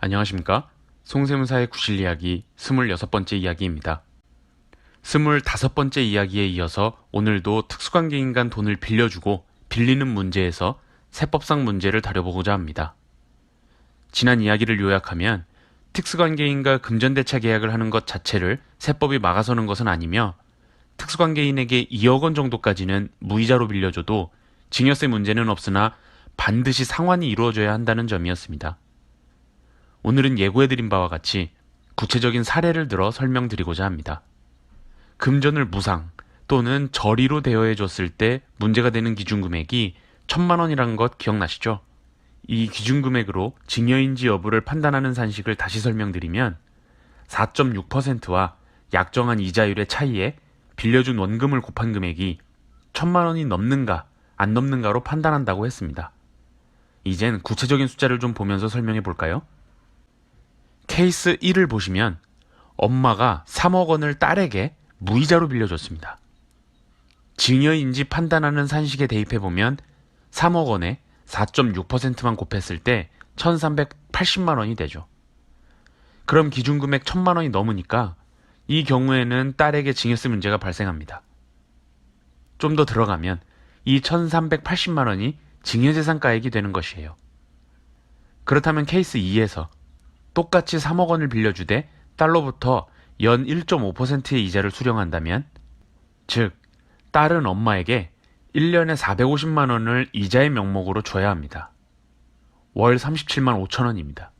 안녕하십니까? 송세무사의 구실 이야기 26번째 이야기입니다. 25번째 이야기에 이어서 오늘도 특수관계인 간 돈을 빌려주고 빌리는 문제에서 세법상 문제를 다뤄보고자 합니다. 지난 이야기를 요약하면 특수관계인과 금전대차 계약을 하는 것 자체를 세법이 막아서는 것은 아니며 특수관계인에게 2억 원 정도까지는 무이자로 빌려줘도 증여세 문제는 없으나 반드시 상환이 이루어져야 한다는 점이었습니다. 오늘은 예고해드린 바와 같이 구체적인 사례를 들어 설명드리고자 합니다. 금전을 무상 또는 저리로 대여해줬을 때 문제가 되는 기준금액이 1,000만 원이라는 것 기억나시죠? 이 기준금액으로 증여인지 여부를 판단하는 산식을 다시 설명드리면 4.6%와 약정한 이자율의 차이에 빌려준 원금을 곱한 금액이 1,000만 원이 넘는가 안 넘는가로 판단한다고 했습니다. 이젠 구체적인 숫자를 좀 보면서 설명해 볼까요? 케이스 1을 보시면 엄마가 3억 원을 딸에게 무이자로 빌려줬습니다. 증여인지 판단하는 산식에 대입해보면 3억 원에 4.6%만 곱했을 때 1,380만 원이 되죠. 그럼 기준금액 1,000만 원이 넘으니까 이 경우에는 딸에게 증여세 문제가 발생합니다. 좀 더 들어가면 이 1,380만 원이 증여재산가액이 되는 것이에요. 그렇다면 케이스 2에서 똑같이 3억 원을 빌려주되 딸로부터 연 1.5%의 이자를 수령한다면, 즉 딸은 엄마에게 1년에 450만 원을 이자의 명목으로 줘야 합니다. 월 37만 5천 원입니다.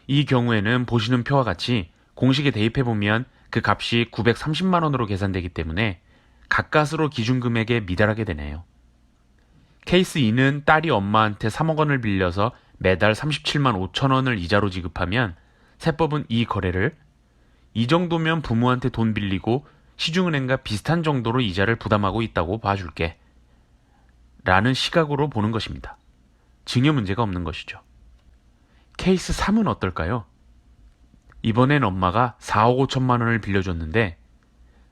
이 경우에는 보시는 표와 같이 공식에 대입해보면 그 값이 930만 원으로 계산되기 때문에 가까스로 기준금액에 미달하게 되네요. 케이스 2는 딸이 엄마한테 3억 원을 빌려서 매달 37만 5천 원을 이자로 지급하면 세법은 이 거래를 이 정도면 부모한테 돈 빌리고 시중은행과 비슷한 정도로 이자를 부담하고 있다고 봐줄게 라는 시각으로 보는 것입니다. 증여 문제가 없는 것이죠. 케이스 3은 어떨까요? 이번엔 엄마가 4억 5천만 원을 빌려줬는데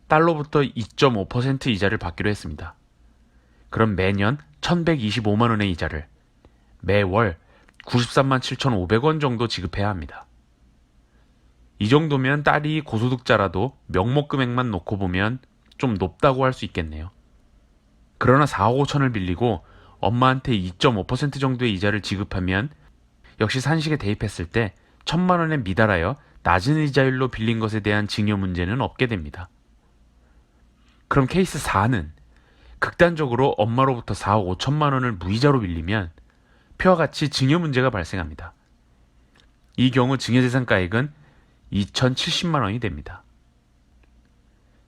딸로부터 2.5% 이자를 받기로 했습니다. 그럼 매년 1,125만 원의 이자를 매월 93만 7,500원 정도 지급해야 합니다. 이 정도면 딸이 고소득자라도 명목 금액만 놓고 보면 좀 높다고 할 수 있겠네요. 그러나 4억 5천을 빌리고 엄마한테 2.5% 정도의 이자를 지급하면 역시 산식에 대입했을 때 1,000만 원에 미달하여 낮은 이자율로 빌린 것에 대한 증여 문제는 없게 됩니다. 그럼 케이스 4는 극단적으로 엄마로부터 4억 5천만 원을 무이자로 빌리면 표와 같이 증여 문제가 발생합니다. 이 경우 증여재산가액은 2,070만 원이 됩니다.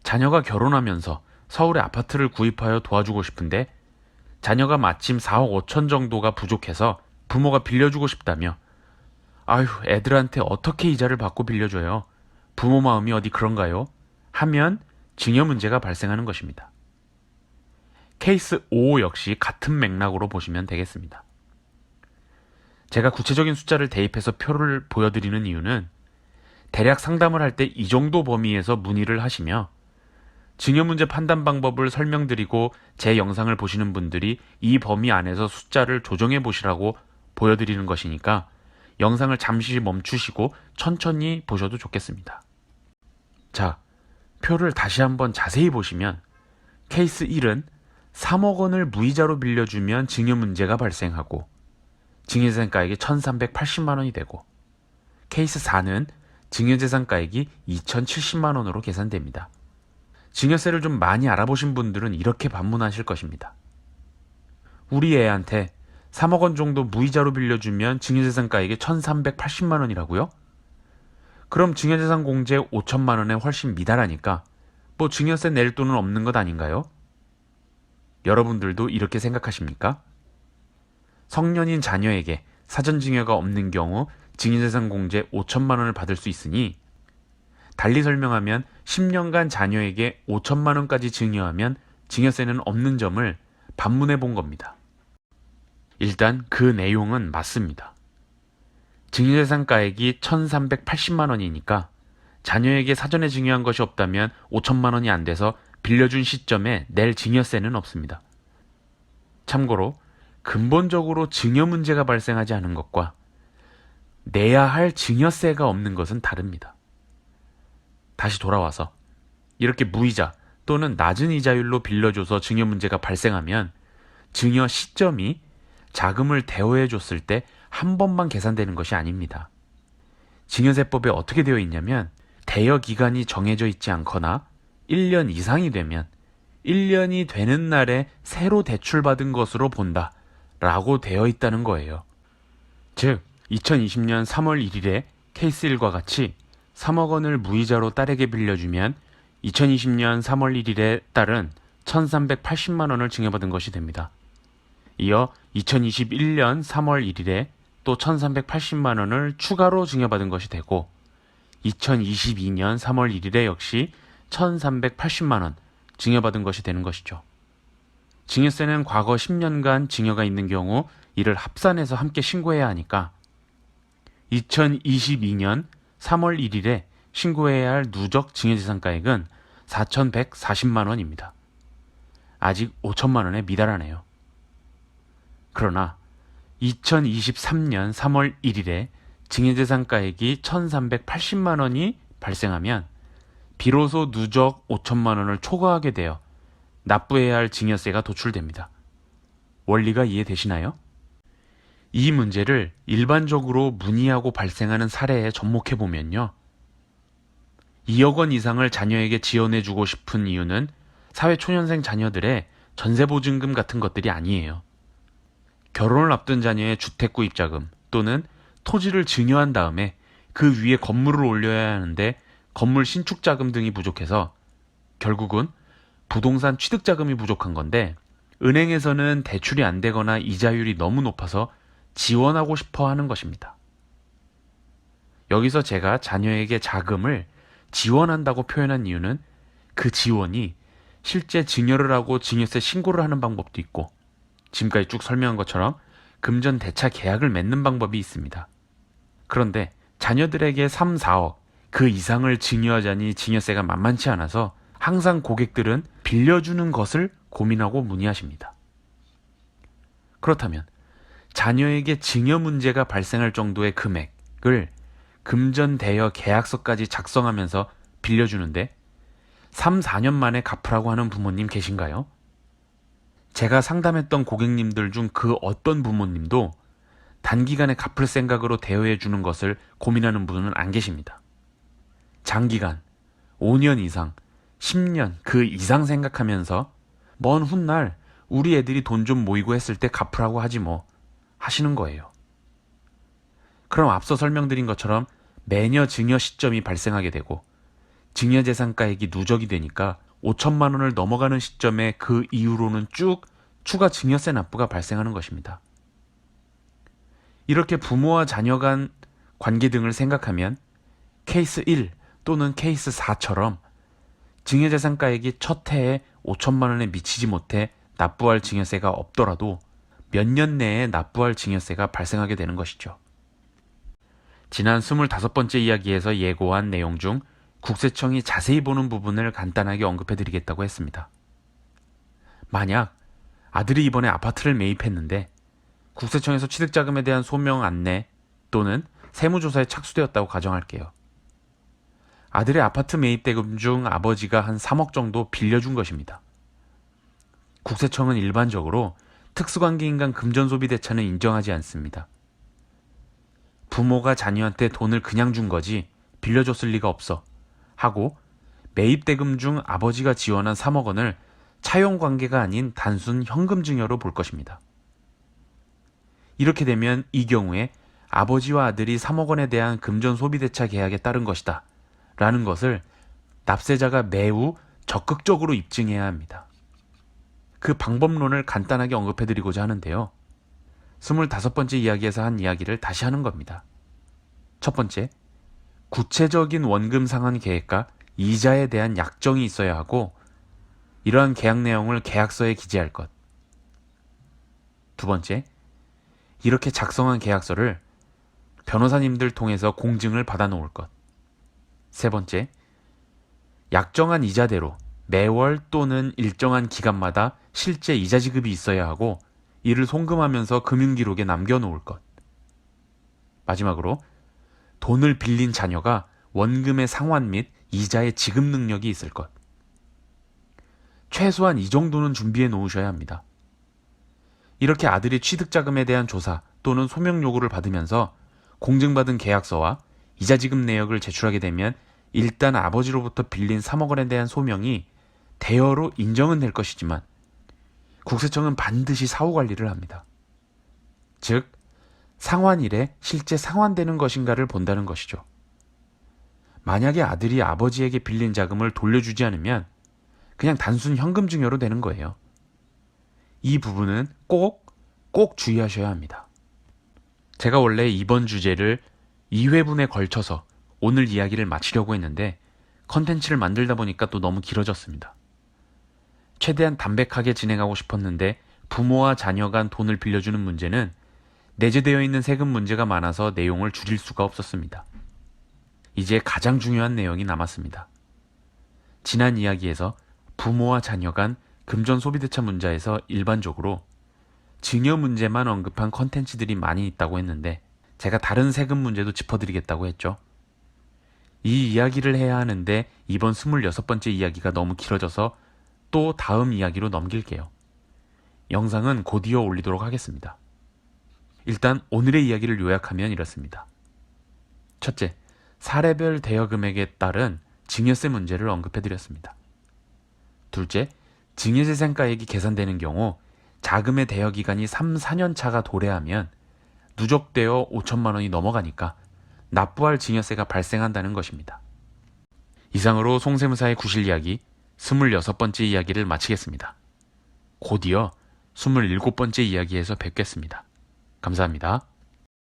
자녀가 결혼하면서 서울에 아파트를 구입하여 도와주고 싶은데 자녀가 마침 4억 5천 정도가 부족해서 부모가 빌려주고 싶다며 아휴 애들한테 어떻게 이자를 받고 빌려줘요. 부모 마음이 어디 그런가요? 하면 증여 문제가 발생하는 것입니다. 케이스 5 역시 같은 맥락으로 보시면 되겠습니다. 제가 구체적인 숫자를 대입해서 표를 보여드리는 이유는 대략 상담을 할 때 이 정도 범위에서 문의를 하시며 증여 문제 판단 방법을 설명드리고 제 영상을 보시는 분들이 이 범위 안에서 숫자를 조정해 보시라고 보여드리는 것이니까 영상을 잠시 멈추시고 천천히 보셔도 좋겠습니다. 자, 표를 다시 한번 자세히 보시면 케이스 1은 3억 원을 무이자로 빌려주면 증여 문제가 발생하고 증여재산가액이 1,380만 원이 되고 케이스 4는 증여재산가액이 2,070만 원으로 계산됩니다. 증여세를 좀 많이 알아보신 분들은 이렇게 반문하실 것입니다. 우리 애한테 3억 원 정도 무이자로 빌려주면 증여재산가액이 1,380만 원이라고요? 그럼 증여재산 공제 5천만 원에 훨씬 미달하니까 뭐 증여세 낼 돈은 없는 것 아닌가요? 여러분들도 이렇게 생각하십니까? 성년인 자녀에게 사전증여가 없는 경우 증여재산 공제 5천만 원을 받을 수 있으니 달리 설명하면 10년간 자녀에게 5천만 원까지 증여하면 증여세는 없는 점을 반문해 본 겁니다. 일단 그 내용은 맞습니다. 증여재산가액이 1,380만 원이니까 자녀에게 사전에 증여한 것이 없다면 5천만 원이 안 돼서 빌려준 시점에 낼 증여세는 없습니다. 참고로 근본적으로 증여 문제가 발생하지 않은 것과 내야 할 증여세가 없는 것은 다릅니다. 다시 돌아와서 이렇게 무이자 또는 낮은 이자율로 빌려줘서 증여 문제가 발생하면 증여 시점이 자금을 대여해 줬을 때 한 번만 계산되는 것이 아닙니다. 증여세법에 어떻게 되어 있냐면 대여 기간이 정해져 있지 않거나 1년 이상이 되면 1년이 되는 날에 새로 대출받은 것으로 본다 라고 되어 있다는 거예요. 즉 2020년 3월 1일에 케이스 1과 같이 3억 원을 무이자로 딸에게 빌려주면 2020년 3월 1일에 딸은 1,380만 원을 증여받은 것이 됩니다. 이어 2021년 3월 1일에 또 1,380만 원을 추가로 증여받은 것이 되고 2022년 3월 1일에 역시 1,380만 원 증여받은 것이 되는 것이죠. 증여세는 과거 10년간 증여가 있는 경우 이를 합산해서 함께 신고해야 하니까 2022년 3월 1일에 신고해야 할 누적 증여재산가액은 4,140만 원입니다. 아직 5천만 원에 미달하네요. 그러나 2023년 3월 1일에 증여재산가액이 1,380만 원이 발생하면 비로소 누적 5천만 원을 초과하게 되어 납부해야 할 증여세가 도출됩니다. 원리가 이해되시나요? 이 문제를 일반적으로 문의하고 발생하는 사례에 접목해보면요. 2억 원 이상을 자녀에게 지원해주고 싶은 이유는 사회초년생 자녀들의 전세보증금 같은 것들이 아니에요. 결혼을 앞둔 자녀의 주택구입자금 또는 토지를 증여한 다음에 그 위에 건물을 올려야 하는데 건물 신축자금 등이 부족해서 결국은 부동산 취득자금이 부족한 건데 은행에서는 대출이 안 되거나 이자율이 너무 높아서 지원하고 싶어 하는 것입니다. 여기서 제가 자녀에게 자금을 지원한다고 표현한 이유는 그 지원이 실제 증여를 하고 증여세 신고를 하는 방법도 있고 지금까지 쭉 설명한 것처럼 금전 대차 계약을 맺는 방법이 있습니다. 그런데 자녀들에게 3, 4억 그 이상을 증여하자니 증여세가 만만치 않아서 항상 고객들은 빌려주는 것을 고민하고 문의하십니다. 그렇다면 자녀에게 증여 문제가 발생할 정도의 금액을 금전 대여 계약서까지 작성하면서 빌려주는데 3, 4년 만에 갚으라고 하는 부모님 계신가요? 제가 상담했던 고객님들 중 그 어떤 부모님도 단기간에 갚을 생각으로 대여해 주는 것을 고민하는 분은 안 계십니다. 장기간, 5년 이상, 10년 그 이상 생각하면서 먼 훗날 우리 애들이 돈 좀 모이고 했을 때 갚으라고 하지 뭐 하시는 거예요. 그럼 앞서 설명드린 것처럼 매년 증여 시점이 발생하게 되고 증여재산가액이 누적이 되니까 5천만 원을 넘어가는 시점에 그 이후로는 쭉 추가 증여세 납부가 발생하는 것입니다. 이렇게 부모와 자녀 간 관계 등을 생각하면 케이스 1 또는 케이스 4처럼 증여재산가액이 첫 해에 5천만 원에 미치지 못해 납부할 증여세가 없더라도 몇 년 내에 납부할 증여세가 발생하게 되는 것이죠. 지난 25번째 이야기에서 예고한 내용 중 국세청이 자세히 보는 부분을 간단하게 언급해드리겠다고 했습니다. 만약 아들이 이번에 아파트를 매입했는데 국세청에서 취득자금에 대한 소명 안내 또는 세무조사에 착수되었다고 가정할게요. 아들의 아파트 매입 대금 중 아버지가 한 3억 정도 빌려준 것입니다. 국세청은 일반적으로 특수관계인 간 금전소비대차는 인정하지 않습니다. 부모가 자녀한테 돈을 그냥 준 거지 빌려줬을 리가 없어 하고 매입 대금 중 아버지가 지원한 3억 원을 차용관계가 아닌 단순 현금 증여로 볼 것입니다. 이렇게 되면 이 경우에 아버지와 아들이 3억 원에 대한 금전소비대차 계약에 따른 것이다 라는 것을 납세자가 매우 적극적으로 입증해야 합니다. 그 방법론을 간단하게 언급해드리고자 하는데요. 25번째 이야기에서 한 이야기를 다시 하는 겁니다. 첫 번째, 구체적인 원금 상환 계획과 이자에 대한 약정이 있어야 하고 이러한 계약 내용을 계약서에 기재할 것. 두 번째, 이렇게 작성한 계약서를 변호사님들 통해서 공증을 받아 놓을 것. 세 번째, 약정한 이자대로 매월 또는 일정한 기간마다 실제 이자 지급이 있어야 하고 이를 송금하면서 금융기록에 남겨놓을 것. 마지막으로 돈을 빌린 자녀가 원금의 상환 및 이자의 지급 능력이 있을 것. 최소한 이 정도는 준비해 놓으셔야 합니다. 이렇게 아들이 취득자금에 대한 조사 또는 소명 요구를 받으면서 공증받은 계약서와 이자 지급 내역을 제출하게 되면 일단 아버지로부터 빌린 3억 원에 대한 소명이 대여로 인정은 될 것이지만 국세청은 반드시 사후 관리를 합니다. 즉, 상환일에 실제 상환되는 것인가를 본다는 것이죠. 만약에 아들이 아버지에게 빌린 자금을 돌려주지 않으면 그냥 단순 현금 증여로 되는 거예요. 이 부분은 꼭 주의하셔야 합니다. 제가 원래 이번 주제를 2회분에 걸쳐서 오늘 이야기를 마치려고 했는데 컨텐츠를 만들다 보니까 또 너무 길어졌습니다. 최대한 담백하게 진행하고 싶었는데 부모와 자녀 간 돈을 빌려주는 문제는 내재되어 있는 세금 문제가 많아서 내용을 줄일 수가 없었습니다. 이제 가장 중요한 내용이 남았습니다. 지난 이야기에서 부모와 자녀 간 금전 소비대차 문제에서 일반적으로 증여 문제만 언급한 컨텐츠들이 많이 있다고 했는데 제가 다른 세금 문제도 짚어드리겠다고 했죠. 이 이야기를 해야 하는데 이번 26번째 이야기가 너무 길어져서 또 다음 이야기로 넘길게요. 영상은 곧이어 올리도록 하겠습니다. 일단 오늘의 이야기를 요약하면 이렇습니다. 첫째, 사례별 대여 금액에 따른 증여세 문제를 언급해드렸습니다. 둘째, 증여재산가액이 계산되는 경우 자금의 대여 기간이 3, 4년 차가 도래하면 누적되어 5천만 원이 넘어가니까 납부할 증여세가 발생한다는 것입니다. 이상으로 송세무사의 구실 이야기 26번째 이야기를 마치겠습니다. 곧이어 27번째 이야기에서 뵙겠습니다. 감사합니다.